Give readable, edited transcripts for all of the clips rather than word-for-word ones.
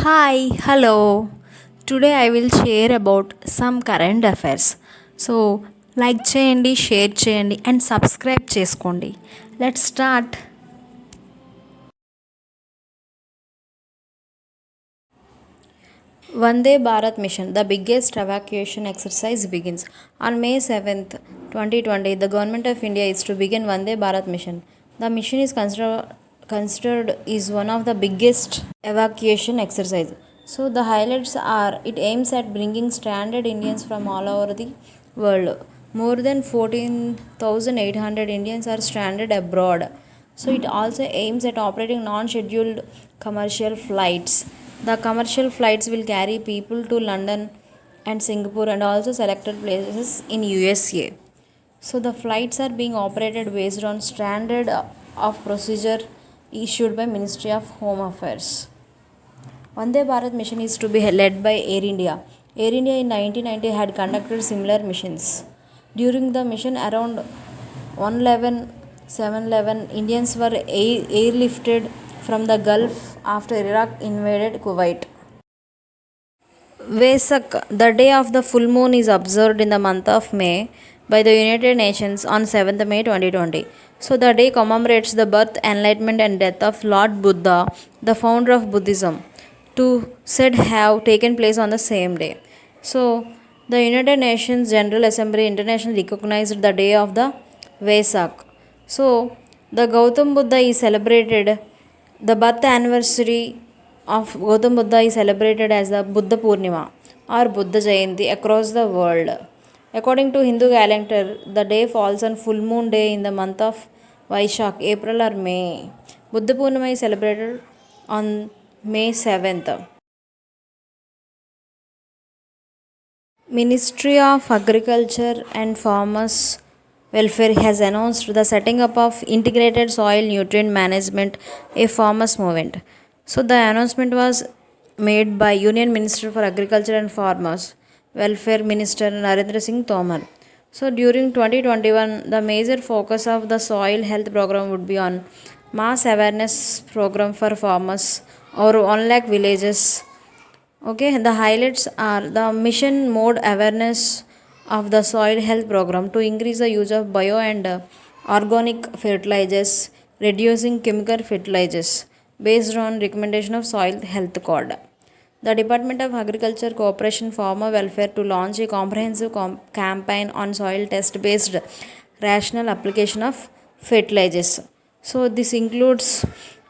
Hi, hello. Today I will share about some current affairs. So, like చేయండి, share చేయండి and subscribe చేసుకోండి. Let's start. Vande Bharat mission, the biggest evacuation exercise begins. On May 7th, 2020, the Government of India is to begin Vande Bharat mission. The mission is considered is one of the biggest evacuation exercise. So the highlights are it aims at bringing stranded Indians from all over the world. More than 14,800 Indians are stranded abroad. So it also aims at operating non-scheduled commercial flights. The commercial flights will carry people to London and Singapore and also selected places in USA. So the flights are being operated based on standard of procedure issued by Ministry of Home Affairs. Vande Bharat mission is to be led by Air India. Air India in 1990 had conducted similar missions. During the mission, around 111 711 Indians were airlifted from the Gulf after Iraq invaded Kuwait. Vesak, the day of the full moon, is observed in the month of May by the United Nations on 7th May 2020. So, the day commemorates the birth, enlightenment, and death of Lord Buddha, the founder of Buddhism, to said have taken place on the same day. So, the United Nations General Assembly internationally recognized the day of the Vesak. So, the Gautam Buddha is celebrated, the birth anniversary of Gautam Buddha is celebrated as the Buddha Purnima or Buddha Jayanti across the world. According to Hindu calendar, the day falls on full moon day in the month of Vaishak, April or May. Buddha Purnima is celebrated on May 7th. Ministry of Agriculture and Farmers Welfare has announced the setting up of integrated soil nutrient management, a farmers movement. So the announcement was made by Union Minister for Agriculture and Farmers Welfare Minister Narendra Singh Tomar. So during 2021, the major focus of the soil health program would be on mass awareness program for farmers over 1 lakh villages. Okay, the highlights are the mission mode awareness of the soil health program to increase the use of bio and organic fertilizers, reducing chemical fertilizers based on recommendation of soil health code. The Department of Agriculture Cooperation Farmer Welfare to launch a comprehensive campaign on soil test based rational application of fertilizers. So this includes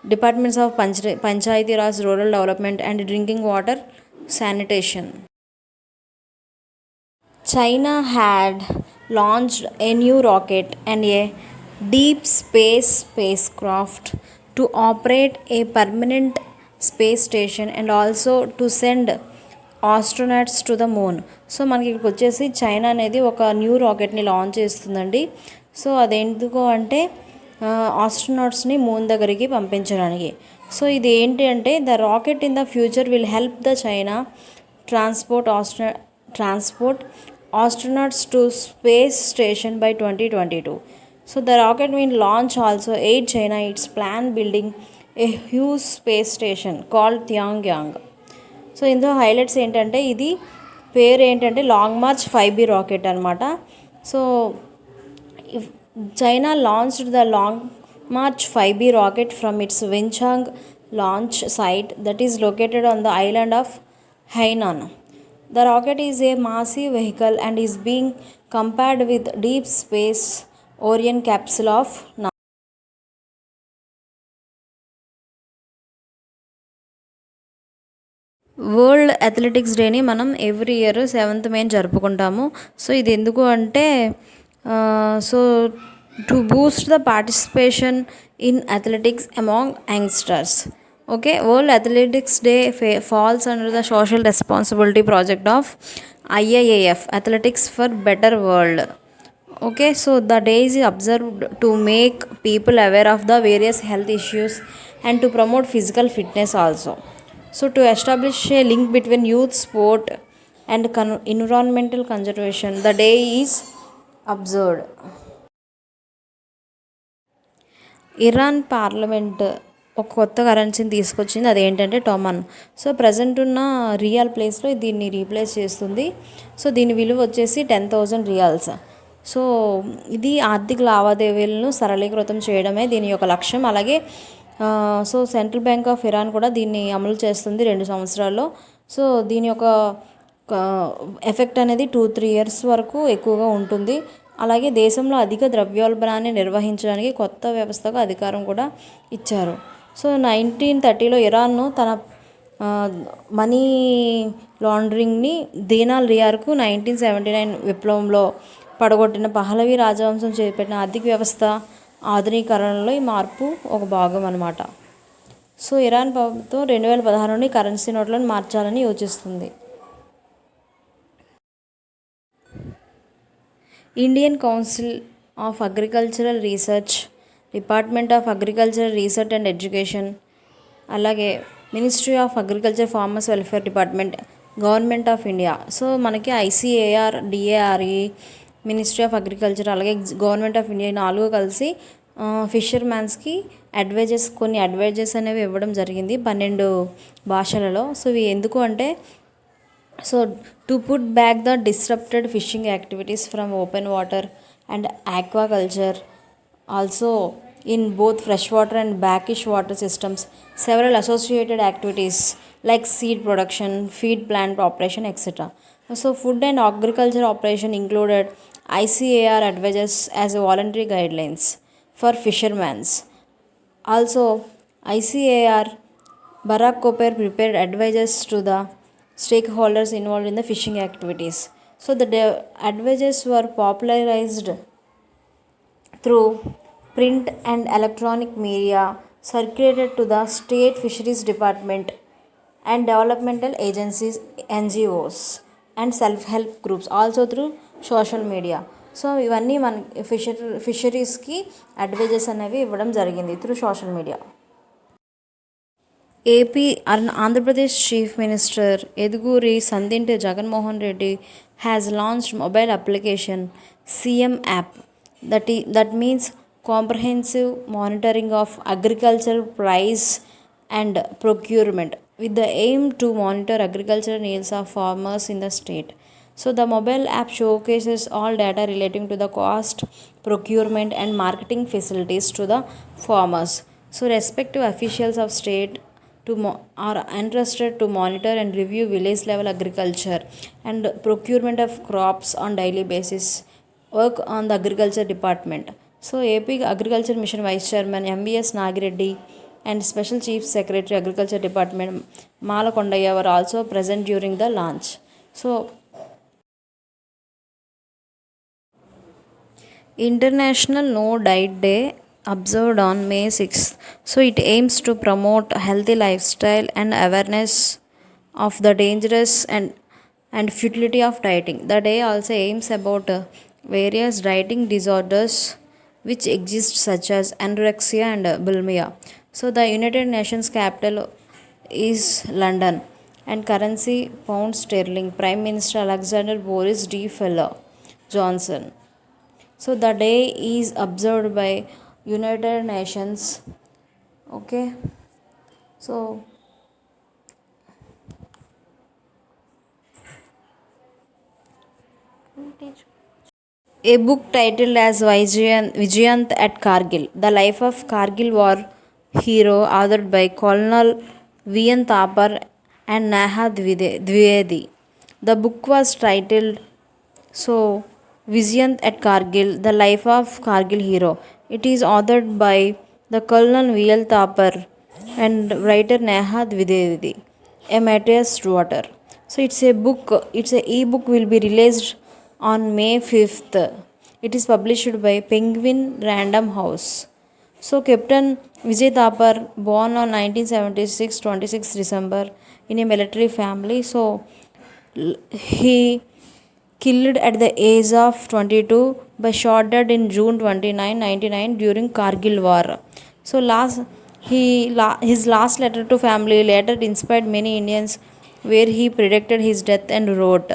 departments of Panchayati Raj, Rural Development and Drinking Water Sanitation. China had launched a new rocket and a deep space spacecraft to operate a permanent space station and also to send astronauts to the moon. So మనకి ఇక్కడికి వచ్చేసి China అనేది ఒక new రాకెట్ని launch చేస్తుందండి. So అదెందుకు అంటే ఆస్ట్రోనాట్స్ని moon దగ్గరికి పంపించడానికి. సో ఇది ఏంటి అంటే the rocket in the future will help the China transport astronauts to space station by 2022. So the rocket will launch also aid China its plan building a huge space station called Tiangong. So ఇందులో highlights ఏంటంటే ఇది పేరు ఏంటంటే long march 5B rocket అనమాట. So China launched the long march 5B rocket from its Wenchang launch site that is located on the island of Hainan. The rocket is a massive vehicle and is being compared with Deep Space Orion capsule of NASA. World athletics డేని మనం every year 7th మే జరుపుకుంటాము. So ఇది ఎందుకు అంటే so to Boost the participation in athletics among youngsters. Okay, World Athletics Day falls under the social responsibility project of IAAF, Athletics for Better World. Okay, so the day is observed to make people aware of the various health issues and to promote physical fitness also. So to establish a link between youth sport and environmental conservation, the day is observed. Iran Parliament ఒక కొత్త కరెన్సీని తీసుకొచ్చింది, అదేంటంటే టొమన్. So present ఉన్న real ప్లేస్లో దీన్ని replace చేస్తుంది. So దీని విలువ వచ్చేసి 10,000 రియాల్స్. సో ఇది ఆర్థిక లావాదేవీలను సరళీకృతం చేయడమే దీని యొక్క లక్ష్యం. అలాగే so central bank of Iran కూడా దీన్ని అమలు చేస్తుంది 2 సంవత్సరాల్లో. సో దీని యొక్క ఎఫెక్ట్ అనేది 2-3 ఇయర్స్ వరకు ఎక్కువగా ఉంటుంది. అలాగే దేశంలో అధిక ద్రవ్యోల్బణాన్ని నిర్వహించడానికి కొత్త వ్యవస్థకు అధికారం కూడా ఇచ్చారు. సో 1930లో ఇరాన్ను తన మనీ లాండరింగ్ని దీనాల్ రియార్కు 1979 విప్లవంలో పడగొట్టిన పహలవీ రాజవంశం చేపట్టిన ఆర్థిక వ్యవస్థ ఆధునీకరణలో ఈ మార్పు ఒక భాగం అన్నమాట. సో ఇరాన్ ప్రభుత్వం 2016 నుండి కరెన్సీ నోట్లను మార్చాలని యోచిస్తుంది. Indian council of agricultural research, department of agricultural research and education, అలాగే ministry of agriculture farmers welfare department, government of India. So మనకి ICAR, DARE, ministry of agriculture, అలాగే గవర్నమెంట్ ఆఫ్ ఇండియా 4 కలిసి ఫిషర్మ్యాన్స్కి కొన్ని అడ్వైజెస్ అనేవి ఇవ్వడం జరిగింది 12 భాషలలో. సో ఇవి ఎందుకు అంటే so to put back the disrupted fishing activities from open water and aquaculture, also in both freshwater and brackish water systems, several associated activities like seed production, feed plant operation, etc. So food and agriculture operation included ICAR advises as a voluntary guidelines for fishermen. Also ICAR Barack Cooper prepared advices to the stakeholders involved in the fishing activities. So the advices were popularized through print and electronic media, circulated to the state fisheries department and developmental agencies, NGOs and self-help groups, also through social media. So ఇవన్నీ మన ఫిషరీస్కి advises అనేవి ఇవ్వడం జరిగింది through social media. AP Andhra Pradesh chief minister ఎదుగూరి Sandinti Jaganmohan Reddy has launched mobile application CM app that means comprehensive monitoring of agricultural price and procurement with the aim to monitor agricultural needs of farmers in the state. So the mobile app showcases all data relating to the cost, procurement and marketing facilities to the farmers. So respective officials of state are entrusted to monitor and review village level agriculture and procurement of crops on daily basis, work on the agriculture department. So AP Agriculture Mission Vice Chairman MVS Nagireddy and Special Chief Secretary Agriculture Department Mala Kondaya were also present during the launch. So International No Diet Day observed on May 6th. So it aims to promote healthy lifestyle and awareness of the dangerous and futility of dieting. The day also aims about various dieting disorders which exist such as anorexia and bulimia. So the United Nations capital is London and currency pound sterling. Prime Minister Alexander Boris D. Feller Johnson. So the day is observed by United Nations. Okay. So a book titled as Vijayant at Kargil, The Life of Kargil War Hero, authored by Colonel V.N. Thapar and Neha Dwivedi. The book was titled Vijayant at Kargil, The Life of Kargil Hero. It is authored by the Colonel V.L. Thapar and writer Neha Dwivedi, a Matthias daughter. So it's a e-book will be released on May 5th. It is published by Penguin Random House. So Captain Vijay Thapar, born on 1976, 26 December, in a military family. So he killed at the age of 22 by shot dead in June 29, 1999 during Kargil War. So his last letter to family later inspired many Indians, where he predicted his death and wrote,